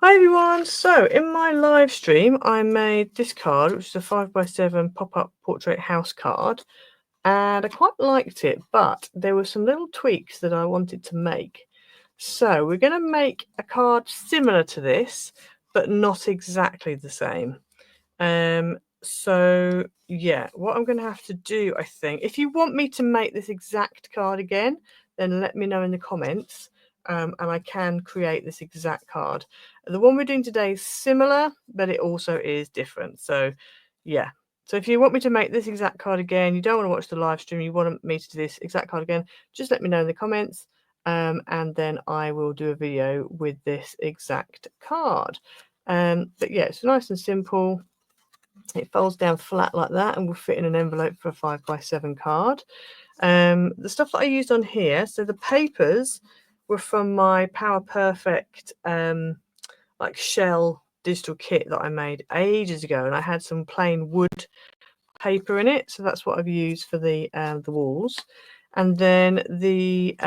Hi everyone, so in my live stream I made this card, which is a 5x7 pop-up portrait house card, and I quite liked it, but there were some little tweaks that I wanted to make. So we're going to make a card similar to this, but not exactly the same. So yeah, what I'm going to have to do, I think, if you want me to make this exact card again, then let me know in the comments. And I can create this exact card. The one we're doing today is similar, but it also is different. So yeah. So if you want me to make this exact card again, you don't want to watch the live stream, you want me to do this exact card again, just let me know in the comments. And then I will do a video with this exact card. But yeah, it's nice and simple. It folds down flat like that and will fit in an envelope for a 5x7 card. The stuff that I used on here, so the papers were from my Power Perfect like shell digital kit that I made ages ago, and I had some plain wood paper in it, so that's what I've used for the walls. And then the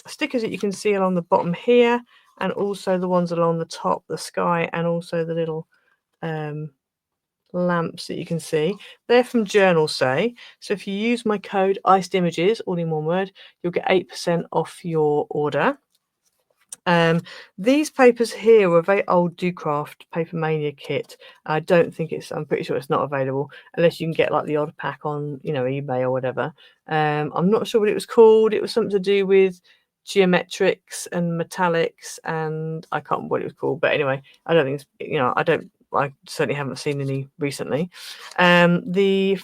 stickers that you can see along the bottom here, and also the ones along the top, the sky, and also the little lamps that you can see, they're from Journal Say. So if you use my code iced images, all in one word, you'll get 8% off your order. These papers here were a very old Docraft Paper Mania kit. I don't think I'm pretty sure it's not available unless you can get like the odd pack on, eBay or whatever. I'm not sure what it was called. It was something to do with geometrics and metallics, and I can't remember what it was called. But anyway, I don't think it's, I certainly haven't seen any recently. The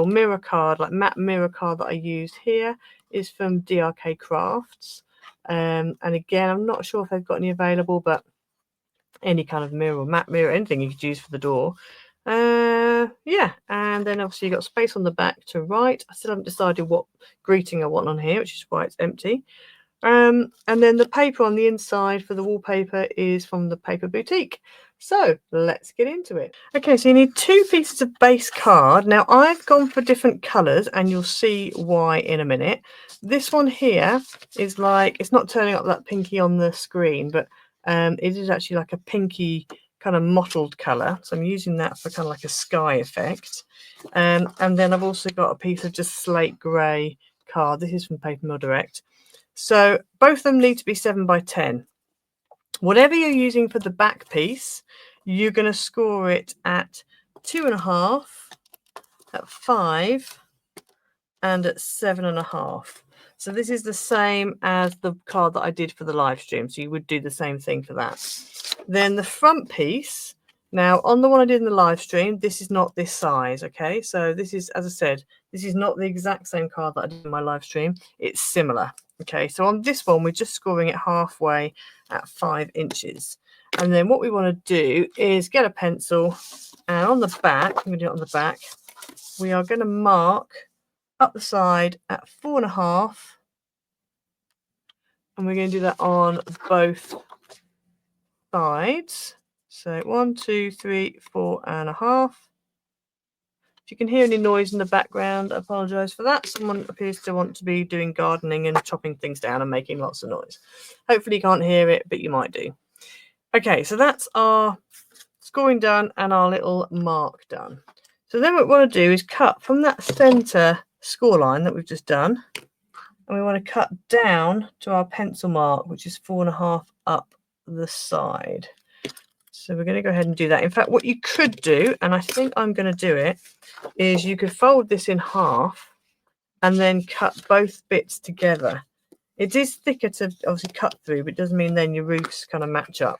mirror card, like matte mirror card that I used here is from DRK Crafts. And again, I'm not sure if they've got any available, but any kind of mirror or matte mirror, anything you could use for the door. Yeah, and then obviously you've got space on the back to write. I still haven't decided what greeting I want on here, which is why it's empty. And then the paper on the inside for the wallpaper is from the Paper Boutique. So let's get into it. Okay, so you need 2 pieces of base card. Now I've gone for different colours, and you'll see why in a minute. This one here is like, it's not turning up that pinky on the screen, but it is actually like a pinky kind of mottled colour. So I'm using that for kind of like a sky effect. And then I've also got a piece of just slate grey card. This is from Paper Mill Direct. So both of them need to be 7x10. Whatever you're using for the back piece, you're going to score it at 2.5, at 5, and at 7.5. So this is the same as the card that I did for the live stream. So you would do the same thing for that. Then the front piece, now on the one I did in the live stream, this is not this size, okay? So this is, as I said, this is not the exact same card that I did in my live stream. It's similar, okay? So on this one, we're just scoring it halfway at 5 inches. And then what we want to do is get a pencil, and on the back, I'm going to do it on the back, we are going to mark up the side at 4.5, and we're going to do that on both sides. So 1, 2, 3, 4.5. If you can hear any noise in the background, I apologise for that. Someone appears to want to be doing gardening and chopping things down and making lots of noise. Hopefully you can't hear it, but you might do. Okay, so that's our scoring done and our little mark done. So then what we want to do is cut from that centre score line that we've just done, and we want to cut down to our pencil mark, which is 4.5 up the side. So we're going to go ahead and do that. In fact, what you could do, and I think I'm going to do it, is you could fold this in half and then cut both bits together. It is thicker to obviously cut through, but it doesn't mean then your roofs kind of match up.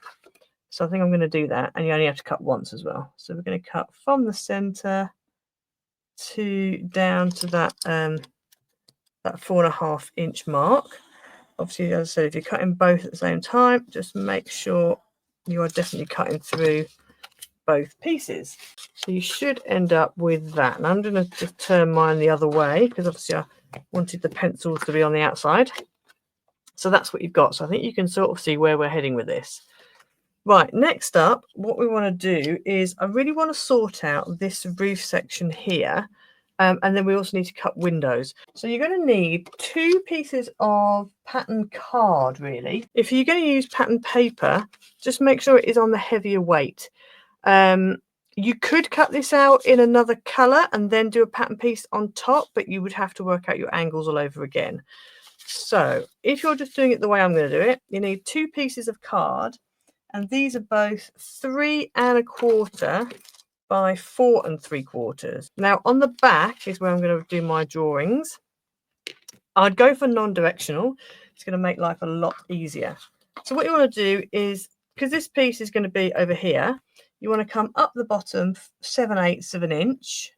So I think I'm going to do that, and you only have to cut once as well. So we're going to cut from the centre down to that 4.5 inch mark. Obviously, as I said, if you're cutting both at the same time, just make sure you are definitely cutting through both pieces. So you should end up with that. And I'm going to just turn mine the other way because obviously I wanted the pencils to be on the outside. So that's what you've got. So I think you can sort of see where we're heading with this. Right, next up, what we want to do is I really want to sort out this roof section here. And then we also need to cut windows. So you're going to need 2 pieces of pattern card, really. If you're going to use pattern paper, just make sure it is on the heavier weight. You could cut this out in another colour and then do a pattern piece on top, but you would have to work out your angles all over again. So if you're just doing it the way I'm going to do it, you need 2 pieces of card, and these are both 3 1/4 by 4 3/4. Now on the back is where I'm going to do my drawings. I'd go for non-directional. It's going to make life a lot easier. So what you want to do is, because this piece is going to be over here, you want to come up the bottom 7/8 of an inch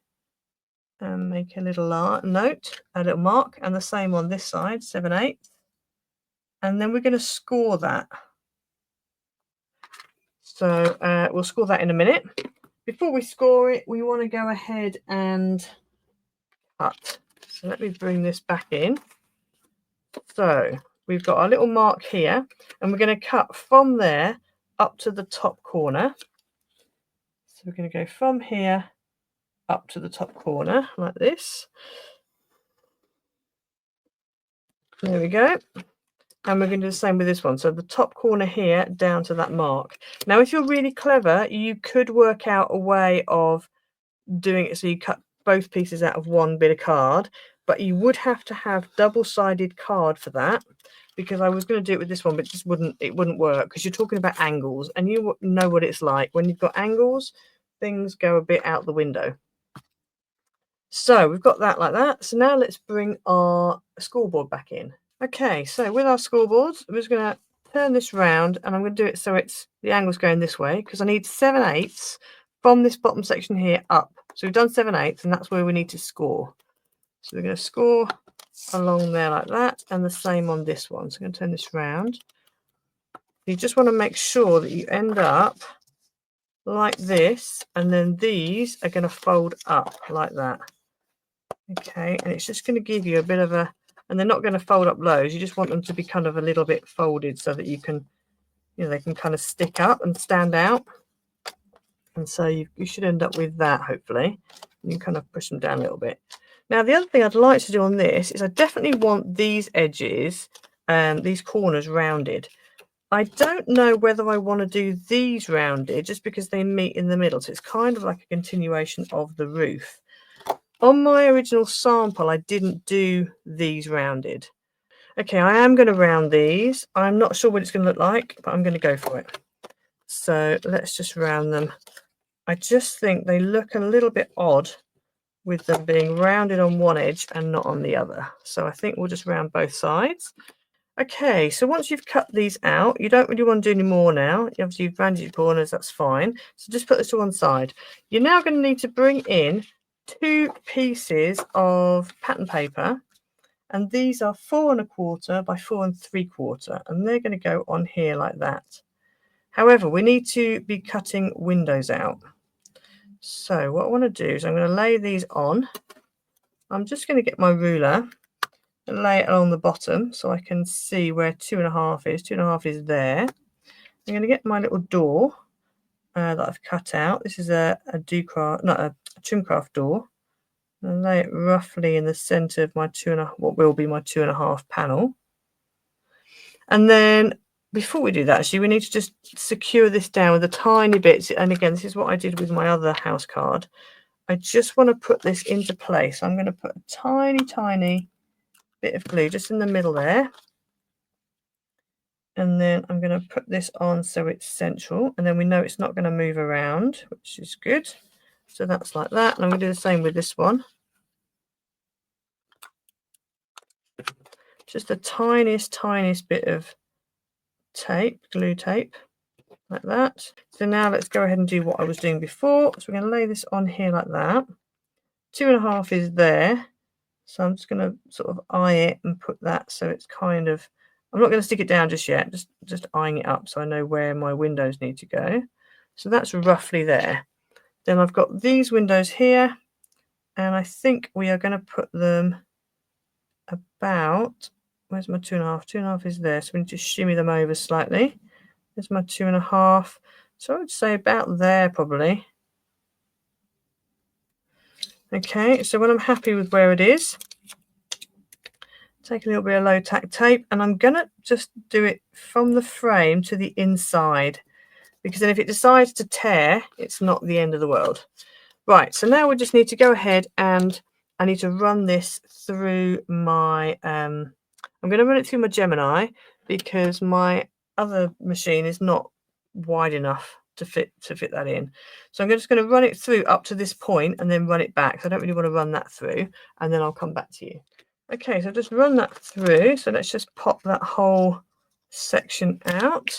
and make a little note, a little mark, and the same on this side, 7/8. And then we're going to score that. So we'll score that in a minute. Before we score it, we want to go ahead and cut. So let me bring this back in. So we've got our little mark here, and we're going to cut from there up to the top corner. So we're going to go from here up to the top corner like this. There we go. And we're going to do the same with this one. So the top corner here down to that mark. Now, if you're really clever, you could work out a way of doing it so you cut both pieces out of one bit of card, but you would have to have double-sided card for that, because I was going to do it with this one, but it wouldn't work, because you're talking about angles, and you know what it's like when you've got angles, things go a bit out the window. So we've got that like that. So now let's bring our scoreboard back in. Okay, so with our scoreboards, I'm just going to turn this round, and I'm going to do it so it's the angle's going this way, because I need 7/8 from this bottom section here up. So we've done 7/8, and that's where we need to score. So we're going to score along there like that, and the same on this one. So I'm going to turn this round. You just want to make sure that you end up like this, and then these are going to fold up like that. Okay, and it's just going to give you a bit of a, and they're not going to fold up loads, you just want them to be kind of a little bit folded so that you can, they can kind of stick up and stand out. And so you should end up with that, hopefully. You can kind of push them down a little bit. Now, the other thing I'd like to do on this is I definitely want these edges, these corners rounded. I don't know whether I want to do these rounded just because they meet in the middle. So it's kind of like a continuation of the roof. On my original sample, I didn't do these rounded. Okay, I am going to round these. I'm not sure what it's going to look like, but I'm going to go for it. So let's just round them. I just think they look a little bit odd with them being rounded on one edge and not on the other. So I think we'll just round both sides. Okay, so once you've cut these out, you don't really want to do any more now. Obviously, you've rounded your corners, that's fine. So just put this to one side. You're now going to need to bring in 2 pieces of pattern paper, and these are 4 1/4 by 4 3/4, and they're going to go on here like that. However, we need to be cutting windows out. So what I want to do is I'm going to lay these on. I'm just going to get my ruler and lay it along the bottom so I can see where 2 1/2 is. 2 1/2 is there. I'm going to get my little door that I've cut out. This is a trimcraft door. And lay it roughly in the centre of my what will be my 2 1/2 panel. And then before we do that, actually, we need to just secure this down with a tiny bit. And again, this is what I did with my other house card. I just want to put this into place. I'm going to put a tiny bit of glue just in the middle there. And then I'm going to put this on so it's central. And then we know it's not going to move around, which is good. So that's like that. And I'm going to do the same with this one. Just the tiniest bit of glue tape, like that. So now let's go ahead and do what I was doing before. So we're going to lay this on here like that. 2 1/2 is there. So I'm just going to sort of eye it and put that so it's kind of, I'm not going to stick it down just yet, just eyeing it up so I know where my windows need to go. So that's roughly there. Then I've got these windows here, and I think we are going to put them about, where's my 2 1/2? 2 1/2 is there, so we need to shimmy them over slightly. There's my 2 1/2. So I would say about there probably. Okay, so when I'm happy with where it is, take a little bit of low tack tape, and I'm gonna just do it from the frame to the inside, because then if it decides to tear, it's not the end of the world. Right, so now we just need to go ahead and I need to run this through my, I'm going to run it through my Gemini because my other machine is not wide enough to fit that in. So I'm just going to run it through up to this point and then run it back. So I don't really want to run that through, and then I'll come back to you. Okay, so just run that through. So let's just pop that whole section out.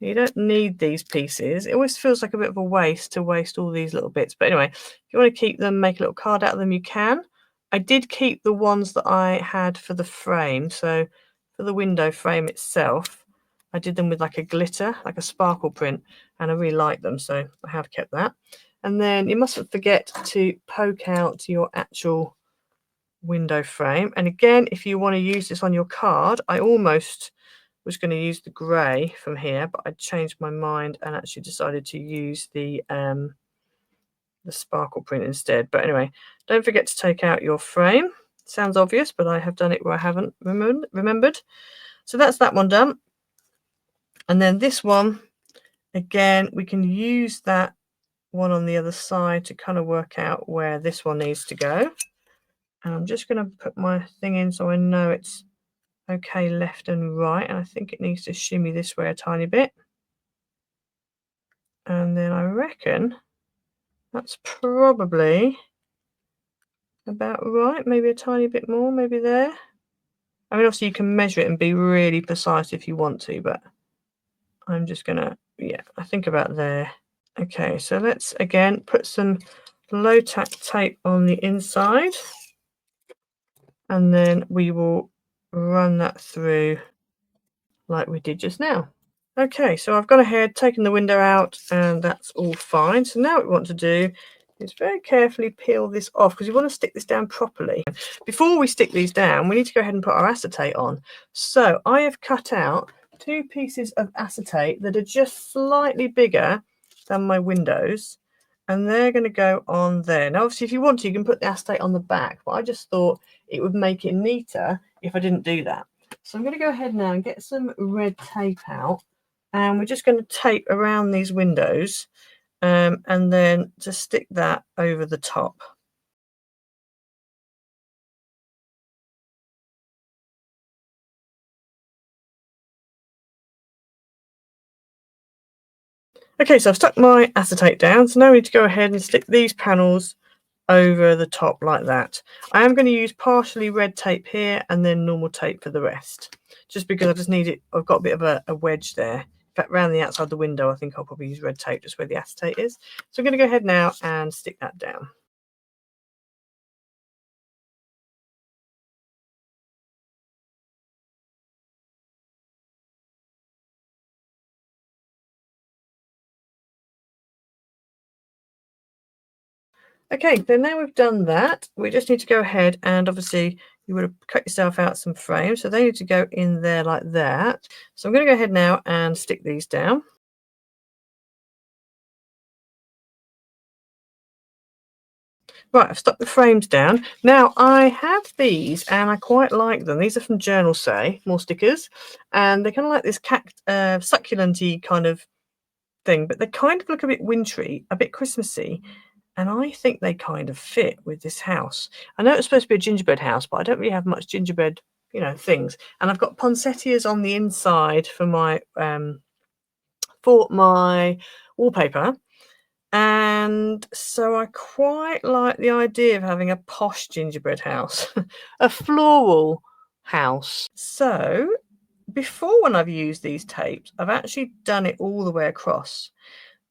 You don't need these pieces. It always feels like a bit of a waste to waste all these little bits. But anyway, if you want to keep them, make a little card out of them, you can. I did keep the ones that I had for the frame. So for the window frame itself, I did them with like a glitter, like a sparkle print, and I really like them. So I have kept that. And then you mustn't forget to poke out your actual window frame. And again, if you want to use this on your card, I almost was going to use the grey from here, but I changed my mind and actually decided to use the sparkle print instead. But anyway, don't forget to take out your frame. Sounds obvious, but I have done it where I haven't remembered. So that's that one done. And then this one, again, we can use that one on the other side to kind of work out where this one needs to go. And I'm just going to put my thing in so I know it's okay left and right, and I think it needs to shimmy this way a tiny bit. And then I reckon that's probably about right, maybe a tiny bit more, maybe there. I mean, obviously you can measure it and be really precise if you want to, but I'm just gonna, yeah, I think about there. Okay, so let's again put some low tack tape on the inside, and then we will run that through like we did just now. Okay, so I've gone ahead, taken the window out, and that's all fine. So now what we want to do is very carefully peel this off, because you want to stick this down properly. Before we stick these down, we need to go ahead and put our acetate on. So I have cut out 2 pieces of acetate that are just slightly bigger than my windows, and they're going to go on there. Now, obviously, if you want to, you can put the acetate on the back, but I just thought it would make it neater if I didn't do that. So I'm going to go ahead now and get some red tape out, and we're just going to tape around these windows, and then just stick that over the top. Okay, so I've stuck my acetate down, so now we need to go ahead and stick these panels over the top like that. I am going to use partially red tape here and then normal tape for the rest, just because I just need it. I've got a bit of a wedge there. In fact, around the outside of the window, I think I'll probably use red tape just where the acetate is. So I'm going to go ahead now and stick that down. Okay, so now we've done that, we just need to go ahead and obviously you would have cut yourself out some frames, so they need to go in there like that. So I'm going to go ahead now and stick these down. Right, I've stuck the frames down. Now I have these and I quite like them. These are from Journal Say, more stickers, and they're kind of like this succulent-y kind of thing, but they kind of look a bit wintry, a bit Christmassy. And I think they kind of fit with this house. I know it's supposed to be a gingerbread house, but I don't really have much gingerbread, things. And I've got poinsettias on the inside for my wallpaper. And so I quite like the idea of having a posh gingerbread house, a floral house. So before, when I've used these tapes, I've actually done it all the way across.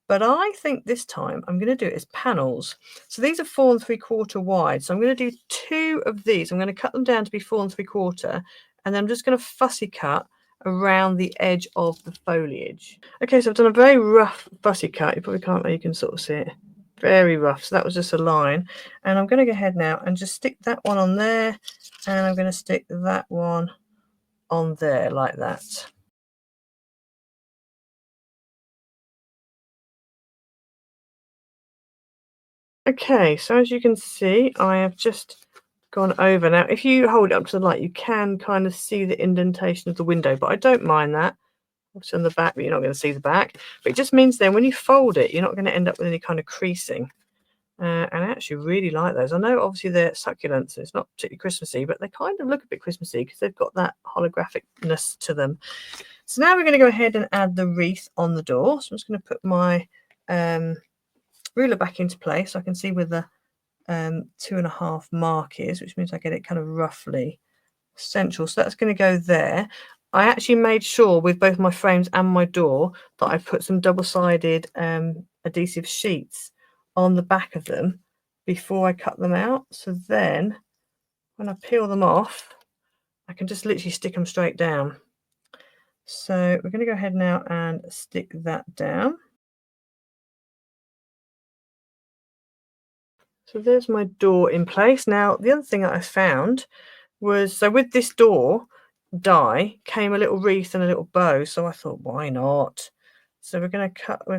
But I think this time I'm going to do it as panels. So these are 4 3/4 wide. So I'm going to do 2 of these. I'm going to cut them down to be 4 3/4, and then I'm just going to fussy cut around the edge of the foliage. Okay, so I've done a very rough fussy cut. You probably can't, you can sort of see it. Very rough. So that was just a line. And I'm going to go ahead now and just stick that one on there, and I'm going to stick that one on there like that. Okay, so as you can see, I have just gone over. Now, if you hold it up to the light, you can kind of see the indentation of the window, but I don't mind that. It's on the back, but you're not going to see the back. But it just means then when you fold it, you're not going to end up with any kind of creasing. And I actually really like those. I know obviously they're succulents, so it's not particularly Christmassy, but they kind of look a bit Christmassy because they've got that holographicness to them. So now we're going to go ahead and add the wreath on the door. So I'm just going to put my ruler back into place so I can see where the 2.5 mark is, which means I get it kind of roughly central. So that's going to go there. I actually made sure with both my frames and my door that I put some double-sided adhesive sheets on the back of them before I cut them out. So then when I peel them off, I can just literally stick them straight down. So we're going to go ahead now and stick that down. So there's my door in place. Now, the other thing that I found was, so with this door die came a little wreath and a little bow. So I thought, why not? So we've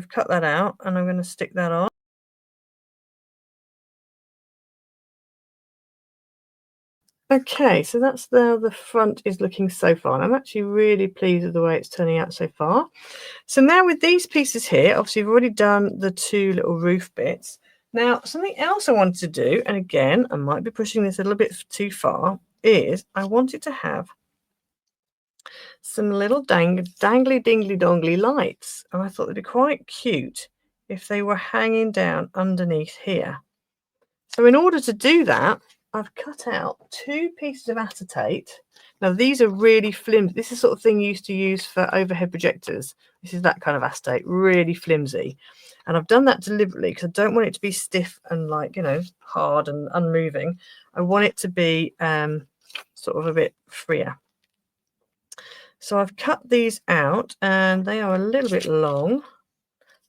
cut that out and I'm going to stick that on. Okay, so that's how the front is looking so far. And I'm actually really pleased with the way it's turning out so far. So now with these pieces here, obviously we've already done the 2 little roof bits. Now, something else I wanted to do, and again, I might be pushing this a little bit too far, is I wanted to have some little dangly dingly dongly lights. And I thought they'd be quite cute if they were hanging down underneath here. So in order to do that, I've cut out 2 pieces of acetate. Now these are really flimsy. This is the sort of thing you used to use for overhead projectors. This is that kind of acetate, really flimsy. And I've done that deliberately because I don't want it to be stiff and like, you know, hard and unmoving. I want it to be sort of a bit freer. So I've cut these out and they are a little bit long.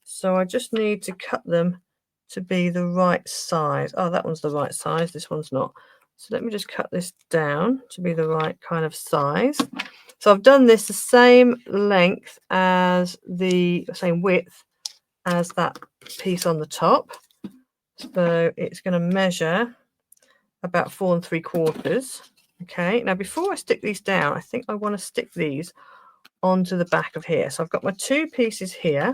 So I just need to cut them to be the right size. Oh, that one's the right size. This one's not. So let me just cut this down to be the right kind of size. So I've done this the same length as the same width as that piece on the top. So it's going to measure about 4 3/4. Okay, now before I stick these down, I think I want to stick these onto the back of here. So I've got my 2 pieces here.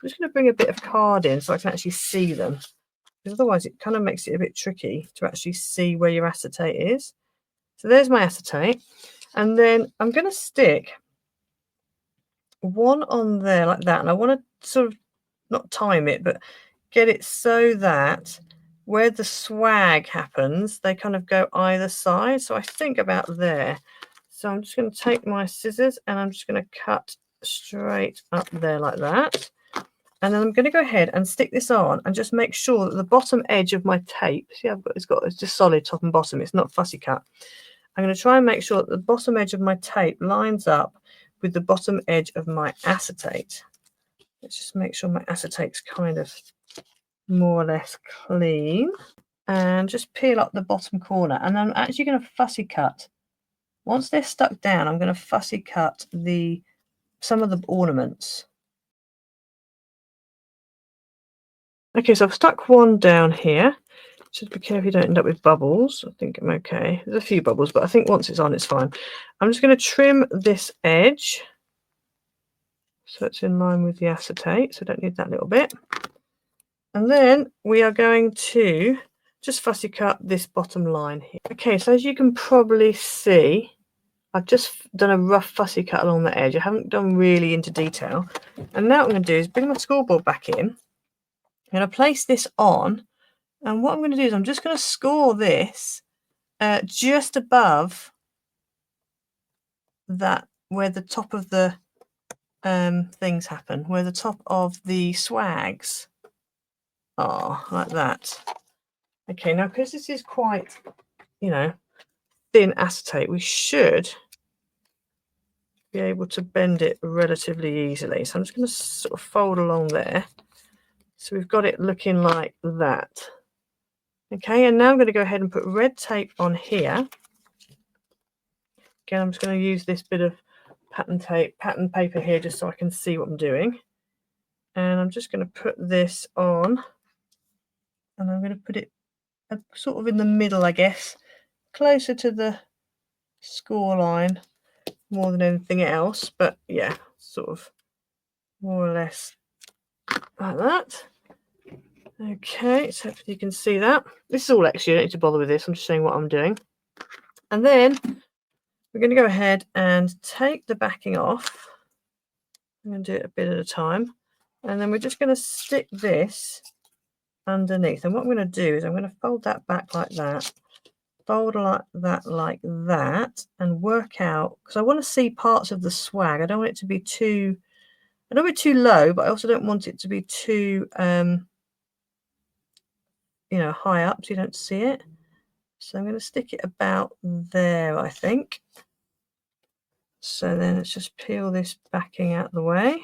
I'm just going to bring a bit of card in so I can actually see them, because otherwise it kind of makes it a bit tricky to actually see where your acetate is. So there's my acetate, and then I'm going to stick one on there like that, and I want to sort of not time it, but get it so that where the swag happens, they kind of go either side. So I think about there. So I'm just going to take my scissors and I'm just going to cut straight up there like that. And then I'm going to go ahead and stick this on and just make sure that the bottom edge of my tape, see, it's just solid top and bottom, it's not fussy cut. I'm going to try and make sure that the bottom edge of my tape lines up with the bottom edge of my acetate. Let's just make sure my acetate's kind of more or less clean. And just peel up the bottom corner. And I'm actually going to fussy cut. Once they're stuck down, I'm going to fussy cut some of the ornaments. Okay, so I've stuck one down here. Just be careful you don't end up with bubbles. I think I'm okay. There's a few bubbles, but I think once it's on, it's fine. I'm just going to trim this edge so it's in line with the acetate. So I don't need that little bit. And then we are going to just fussy cut this bottom line here. Okay, so as you can probably see, I've just done a rough fussy cut along the edge. I haven't done really into detail. And now what I'm going to do is bring my scoreboard back in. I'm going to place this on. And what I'm going to do is I'm just going to score this just above that, where the top of the things happen, where the top of the swags are, like that. Okay, now because this is quite, you know, thin acetate, we should be able to bend it relatively easily. So I'm just going to sort of fold along there. So we've got it looking like that. Okay, and now I'm going to go ahead and put red tape on here. Again, I'm just going to use this bit of pattern paper here just so I can see what I'm doing. And I'm just going to put this on and I'm going to put it sort of in the middle, I guess, closer to the score line more than anything else, but yeah, sort of more or less like that. Okay, so hopefully you can see that. This is all extra, you don't need to bother with this, I'm just showing what I'm doing. And then we're going to go ahead and take the backing off. I'm going to do it a bit at a time. And then we're just going to stick this underneath. And what I'm going to do is I'm going to fold that back like that, fold like that, and work out, because I want to see parts of the swag. I don't want it to be too, I don't want it too low, but I also don't want it to be too, you know, high up so you don't see it. So I'm going to stick it about there, I think. So then let's just peel this backing out the way.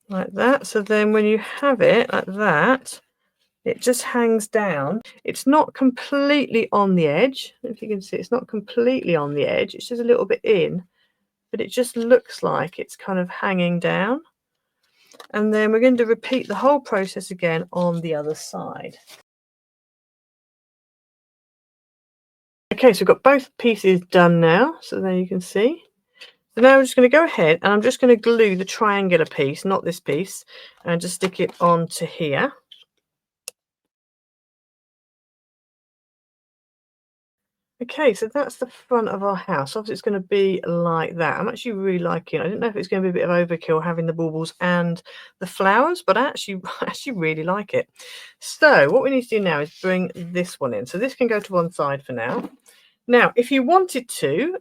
Like that. So then when you have it like that, it just hangs down. It's not completely on the edge. If you can see, it's not completely on the edge. It's just a little bit in, but it just looks like it's kind of hanging down. And then we're going to repeat the whole process again on the other side. Okay, so we've got both pieces done now. So there you can see. So now I'm just going to go ahead and I'm just going to glue the triangular piece, not this piece, and just stick it onto here. Okay, so that's the front of our house. Obviously, it's going to be like that. I'm actually really liking it. I didn't know if it's going to be a bit of overkill having the baubles and the flowers, but I actually really like it. So what we need to do now is bring this one in. So this can go to one side for now. Now, if you wanted to,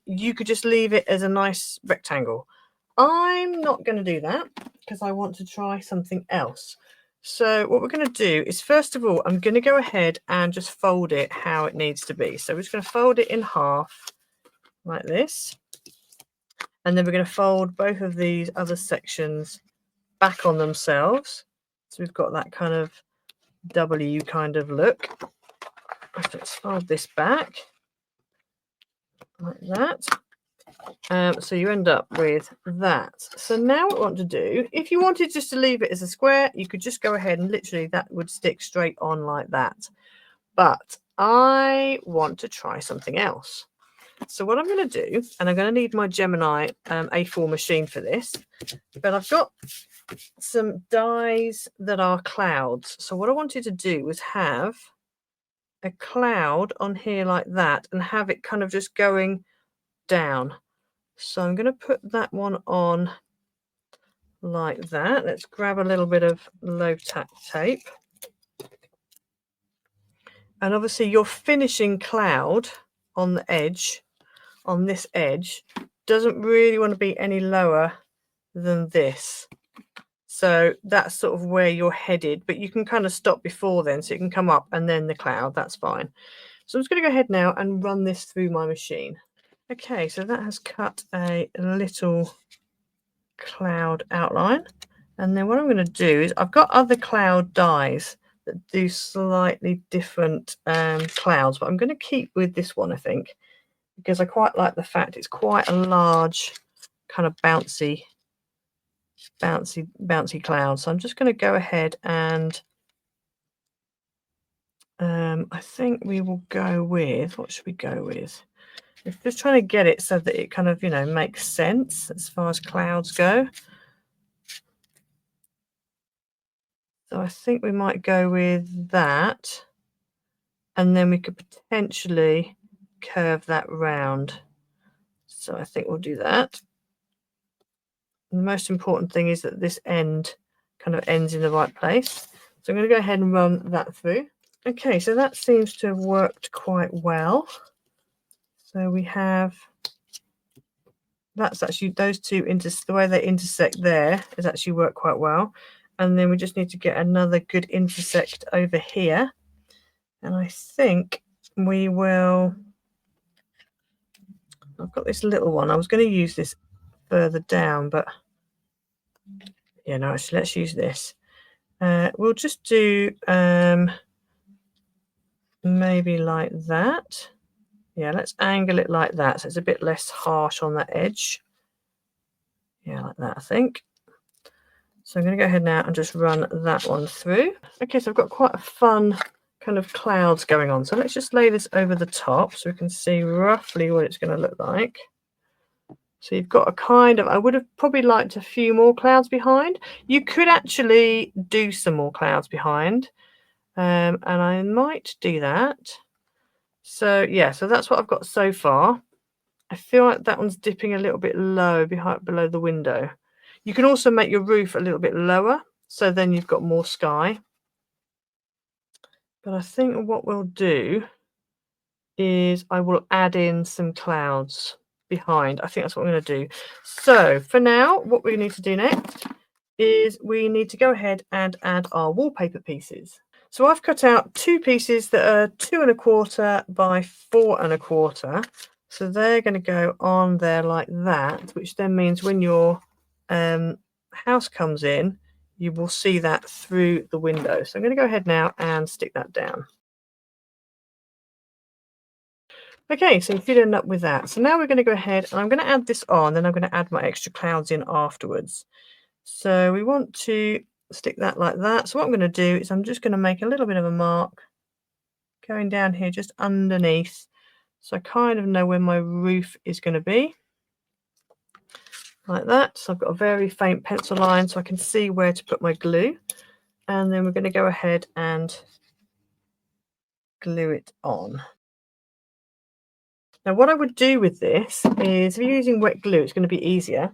you could just leave it as a nice rectangle. I'm not going to do that because I want to try something else. So what we're going to do is, first of all, I'm going to go ahead and just fold it how it needs to be. So we're just going to fold it in half like this. And then we're going to fold both of these other sections back on themselves. So we've got that kind of W kind of look. Let's fold this back like that. So you end up with that. So now what we want to do, if you wanted just to leave it as a square, you could just go ahead and literally that would stick straight on like that. But I want to try something else. So what I'm going to do, and I'm going to need my Gemini A4 machine for this, but I've got some dies that are clouds. So what I wanted to do was have a cloud on here like that and have it kind of just going down. So I'm going to put that one on like that. Let's grab a little bit of low tack tape. And obviously your finishing cloud on the edge, on this edge, doesn't really want to be any lower than this. So that's sort of where you're headed, but you can kind of stop before then, so you can come up and then the cloud, that's fine. So I'm just going to go ahead now and run this through my machine. Okay, so that has cut a little cloud outline. And then what I'm going to do is, I've got other cloud dies that do slightly different clouds, but I'm going to keep with this one, I think, because I quite like the fact it's quite a large kind of bouncy cloud. So I'm just going to go ahead and I think we will go with, what should we go with? We're just trying to get it so that it kind of, you know, makes sense as far as clouds go. So I think we might go with that, and then we could potentially curve that round. So I think we'll do that. And the most important thing is that this end kind of ends in the right place. So I'm going to go ahead and run that through. Okay, so that seems to have worked quite well. So we have, that's actually, those two, the way they intersect there has actually worked quite well. And then we just need to get another good intersect over here. And I think we will, I've got this little one. I was going to use this further down, but yeah, no, actually, let's use this. We'll just do maybe like that. Yeah, let's angle it like that, so it's a bit less harsh on that edge. Yeah, like that, I think. So I'm going to go ahead now and just run that one through. Okay, so I've got quite a fun kind of clouds going on. So let's just lay this over the top so we can see roughly what it's going to look like. So you've got a kind of, I would have probably liked a few more clouds behind. You could actually do some more clouds behind, and I might do that. So yeah, so that's what I've got so far. I feel like that one's dipping a little bit low below the window. You can also make your roof a little bit lower, so then you've got more sky. But I think what we'll do is I will add in some clouds behind. I think that's what I'm going to do. So for now, what we need to do next is we need to go ahead and add our wallpaper pieces. So I've cut out 2 pieces that are 2 1/4 by 4 1/4. So they're going to go on there like that, which then means when your house comes in, you will see that through the window. So I'm going to go ahead now and stick that down. Okay, so you should end up with that. So now we're going to go ahead and I'm going to add this on, then I'm going to add my extra clouds in afterwards. So we want to stick that like that. So what I'm going to do is I'm just going to make a little bit of a mark going down here just underneath. So I kind of know where my roof is going to be. Like that. So I've got a very faint pencil line so I can see where to put my glue. And then we're going to go ahead and glue it on. Now what I would do with this is, if you're using wet glue, it's going to be easier.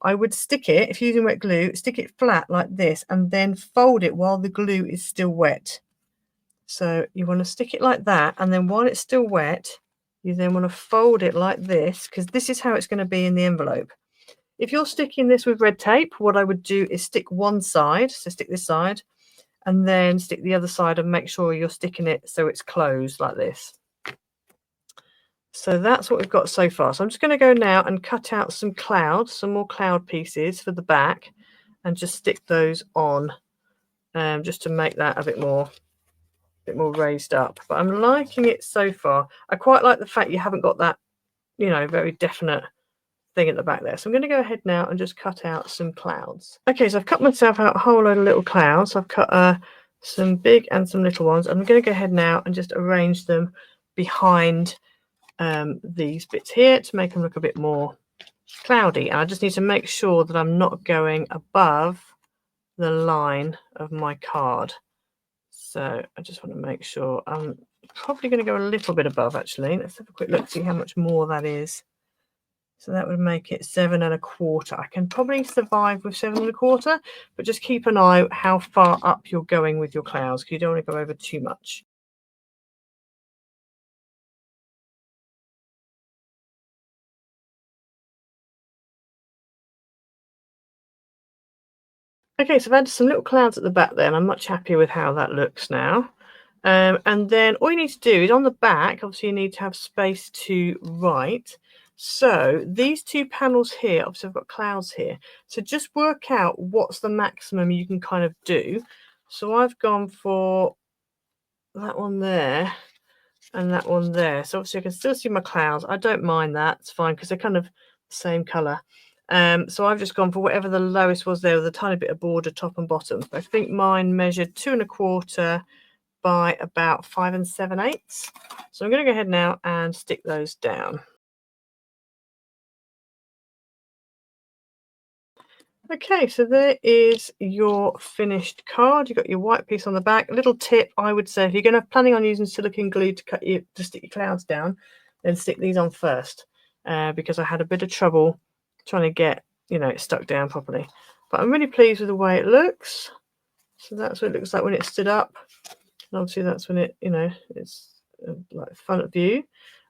I would stick it, if you're using wet glue, stick it flat like this and then fold it while the glue is still wet. So you want to stick it like that, and then while it's still wet, you then want to fold it like this, because this is how it's going to be in the envelope. If you're sticking this with red tape, what I would do is stick one side, so stick this side, and then stick the other side and make sure you're sticking it so it's closed like this. So that's what we've got so far. So I'm just going to go now and cut out some clouds, some more cloud pieces for the back, and just stick those on, just to make that a bit more raised up. But I'm liking it so far. I quite like the fact you haven't got that, you know, very definite thing at the back there. So I'm going to go ahead now and just cut out some clouds. Okay, so I've cut myself out a whole load of little clouds. I've cut some big and some little ones. I'm going to go ahead now and just arrange them behind these bits here to make them look a bit more cloudy. And I just need to make sure that I'm not going above the line of my card. So I just want to make sure. I'm probably going to go a little bit above, actually. Let's have a quick look, see how much more that is. So that would make it 7 1/4. I can probably survive with 7 1/4, but just keep an eye how far up you're going with your clouds, because you don't want to go over too much. Okay, so I've added some little clouds at the back there, and I'm much happier with how that looks now. And then all you need to do is on the back, obviously you need to have space to write. So these 2 panels here, obviously I've got clouds here. So just work out what's the maximum you can kind of do. So I've gone for that one there and that one there. So obviously I can still see my clouds. I don't mind that. It's fine because they're kind of the same colour. So I've just gone for whatever the lowest was there with a tiny bit of border top and bottom. I think mine measured 2 1/4 by about 5 7/8. So I'm going to go ahead now and stick those down. Okay, so there is your finished card. You've got your white piece on the back. A little tip, I would say, if you're going to planning on using silicone glue to stick your clouds down, then stick these on first, because I had a bit of trouble trying to get, you know, it stuck down properly. But I'm really pleased with the way it looks. So that's what it looks like when it stood up. And obviously that's when it, you know, it's like front view.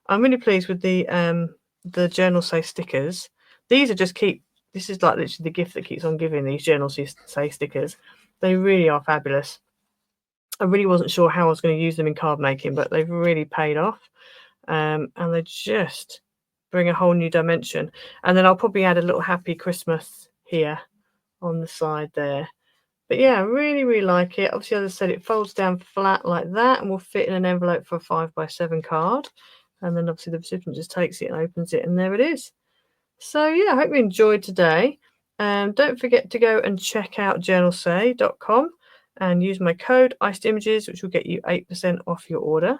I'm really pleased with the journal say stickers. These are just this is like literally the gift that keeps on giving, these journal say stickers. They really are fabulous. I really wasn't sure how I was going to use them in card making, but they've really paid off. And they just bring a whole new dimension. And then I'll probably add a little happy Christmas here on the side there. But yeah, I really, really like it. Obviously, as I said, it folds down flat like that and will fit in an envelope for a 5 by 7 card. And then obviously the recipient just takes it and opens it, and there it is. So yeah, I hope you enjoyed today. Don't forget to go and check out journalsay.com and use my code icedimages, which will get you 8% off your order.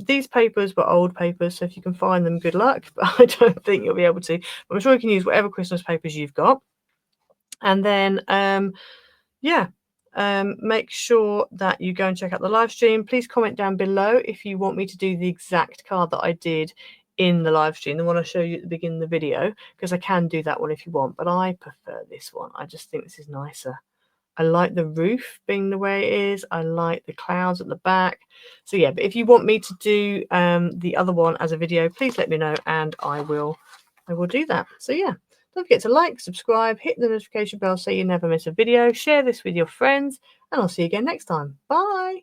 These papers were old papers, so if you can find them, good luck, but I don't think you'll be able to. But I'm sure you can use whatever Christmas papers you've got. And then, yeah, make sure that you go and check out the live stream. Please comment down below if you want me to do the exact card that I did in the live stream, the one I showed you at the beginning of the video, because I can do that one if you want, but I prefer this one. I just think this is nicer. I like the roof being the way it is. I like the clouds at the back. So yeah, but if you want me to do the other one as a video, please let me know and I will do that. So yeah, don't forget to like, subscribe, hit the notification bell so you never miss a video, share this with your friends, and I'll see you again next time. Bye.